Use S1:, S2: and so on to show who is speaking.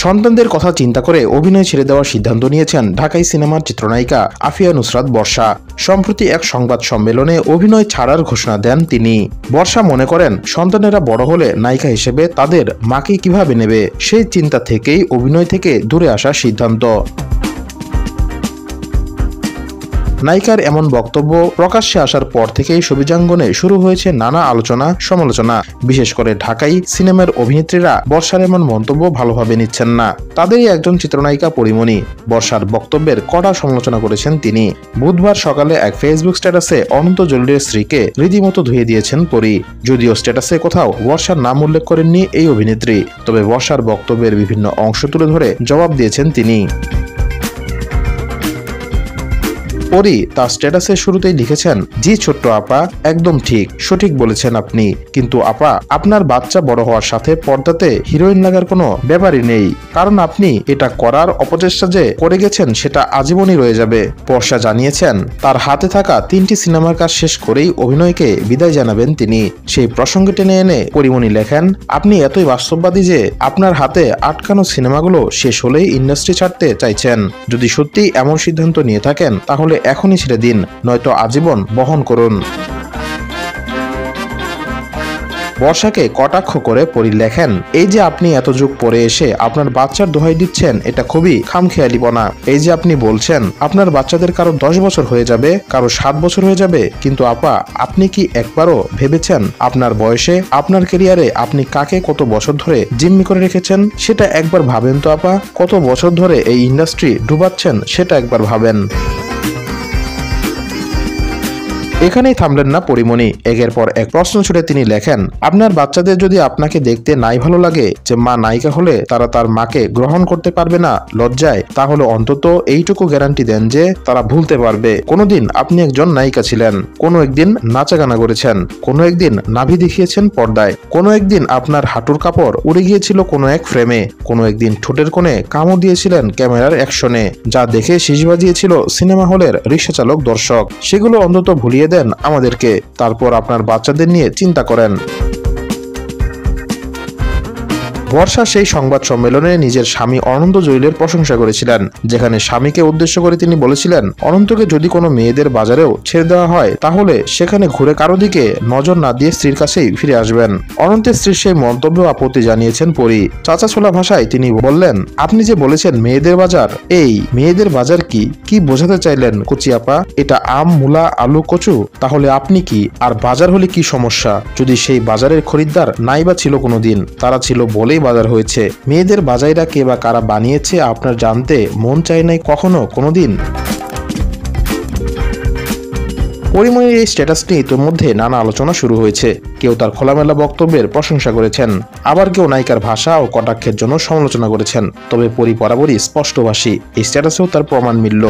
S1: সন্তানদের কথা চিন্তা করে অভিনয় ছেড়ে দেওয়ার সিদ্ধান্ত নিয়েছেন ঢাকাই সিনেমার চিত্রনায়িকা আফিয়া নুসরাত বর্ষা। সম্প্রতি এক সংবাদ সম্মেলনে অভিনয় ছাড়ার ঘোষণা দেন তিনি। বর্ষা মনে করেন, সন্তানেরা বড় হলে নায়িকা হিসেবে তাদের মাকে কিভাবে নেবে, সেই চিন্তা থেকেই অভিনয় থেকে দূরে আসার সিদ্ধান্ত। নায়িকার এমন বক্তব্য প্রকাশ্যে আসার পর থেকেই ছবিজাঙ্গনে শুরু হয়েছে নানা আলোচনা সমালোচনা। বিশেষ করে ঢাকাই সিনেমার অভিনেত্রীরা বর্ষার এমন মন্তব্য ভালোভাবে নিচ্ছেন না। তাদেরই একজন চিত্রনায়িকা পরীমনি। বর্ষার বক্তব্যের কড়া সমালোচনা করেছেন তিনি। বুধবার সকালে এক ফেসবুক স্ট্যাটাসে অনন্ত জলিলের স্ত্রীকে রীতিমতো ধুয়ে দিয়েছেন পরী। যদিও স্ট্যাটাসে কোথাও বর্ষার নাম উল্লেখ করেননি এই অভিনেত্রী, তবে বর্ষার বক্তব্যের বিভিন্ন অংশ তুলে ধরে জবাব দিয়েছেন তিনি। পরী তার স্ট্যাটাসের শুরুতেই লিখেছেন, জি ছোট্ট আপা, একদম ঠিক, সঠিক বলেছেন আপনি। কিন্তু আপা, আপনার বাচ্চা বড় হওয়ার সাথে পর্দাতে হিরোইন লাগার কোনো ব্যাপারই নেই, কারণ আপনি এটা করার অপচেষ্টা যে করে গেছেন সেটা আজীবনই রয়ে যাবে। বর্ষা জানিয়েছেন, তার হাতে থাকা 3টি সিনেমার কাজ শেষ করেই অভিনয়কে বিদায় জানাবেন তিনি। সেই প্রসঙ্গে টেনে এনে পরীমনি লেখেন, আপনি এতই বাস্তববাদী যে আপনার হাতে আটকানো সিনেমাগুলো শেষ হলেই ইন্ডাস্ট্রি ছাড়তে চাইছেন। যদি সত্যি এমন সিদ্ধান্ত নিয়ে থাকেন তাহলে এখনই ছেড়ে দিন, নয়তো আজীবন বহন করুন। বর্ষাকে কটাক্ষ করে পরী লেখেন, এই যে আপনি এত যুগ পরে এসে আপনার বাচ্চার দোহাই দিচ্ছেন, এটা খুবই খামখেয়ালিপনা। এই যে আপনি বলছেন আপনার বাচ্চাদের কারো 10 বছর হয়ে যাবে, কারো 7 বছর হয়ে যাবে, কিন্তু আপা, আপনি কি একবারও ভেবেছেন আপনার বয়সে, আপনার ক্যারিয়ারে আপনি কাকে কত বছর ধরে জিম্মি করে রেখেছেন? সেটা একবার ভাবেন তো আপা। কত বছর ধরে এই ইন্ডাস্ট্রি ডুবাচ্ছেন সেটা একবার ভাবেন। এখানেই থামলেন না পরীমনি। একের পর এক প্রশ্ন ছুড়ে তিনি লেখেন, আপনার বাচ্চাদের যদি আপনাকে দেখতে নাই ভালো লাগে যে মা নায়িকা হলে তারা তার মাকে গ্রহণ করতে পারবে না লজ্জায়, তাহলে অন্তত এইটুকু গ্যারান্টি দেন যে তারা ভুলতে পারবে কোনোদিন আপনি একজন নায়িকা ছিলেন, কোনো একদিন নাচা গানা করেছেন, কোনো একদিন নাভি দেখিয়েছেন পর্দায়, কোনো একদিন আপনার হাঁটুর কাপড় উড়ে গিয়েছিল কোনো এক ফ্রেমে, কোনো একদিন ঠোঁটের কোণে কামড় দিয়েছিলেন ক্যামেরার অ্যাকশনে, যা দেখে শীষ বাজিয়েছিল সিনেমা হলের রিক্সাচালক দর্শক। সেগুলো অন্তত ভুলিয়ে দেন আমাদেরকে, তারপর আপনার বাচ্চাদের নিয়ে চিন্তা করেন। বর্ষা সেই সংবাদ সম্মেলনে নিজের স্বামী অনন্ত জলিলের প্রশংসা করেছিলেন, যেখানে স্বামীকে উদ্দেশ্য করে তিনি বলেছিলেন, অনন্তকে যদি কোনো মেয়েদের বাজারেও ছেড়ে দেওয়া হয় তাহলে সেখানে ঘুরে কারো দিকে নজর না দিয়ে স্ত্রীর কাছেই ফিরে আসবেন। অনন্তের স্ত্রীর সেই মন্তব্য আপত্তি জানিয়েছেন পরী। চাচা ছোলা ভাষায় তিনি বললেন, আপনি যে বলেছেন মেয়েদের বাজার, এই মেয়েদের বাজার কি বোঝাতে চাইলেন কচি আপা? এটা আম, মূলা, আলু, কচু? তাহলে আপনি কি? আর বাজার হলে কি সমস্যা? যদি সেই বাজারের খরিদ্দার নাই বা ছিল কোনোদিন, তারা ছিল বলে বাজার হয়েছে। মেয়েদের বাজাইরা কে বা কারা বানিয়েছে আপনার জানতে মন চায় নাই কখনো কোনোদিন? পরীমনির এই স্ট্যাটাস নিয়ে ইতিমধ্যে নানা আলোচনা শুরু হয়েছে। কেউ তার খোলামেলা বক্তব্যের প্রশংসা করেছেন, আবার কেউ নায়িকার ভাষা ও কটাক্ষের জন্য সমালোচনা করেছেন। তবে পরী বরাবরই স্পষ্টভাষী, এই স্ট্যাটাসেও তার প্রমাণ মিলল।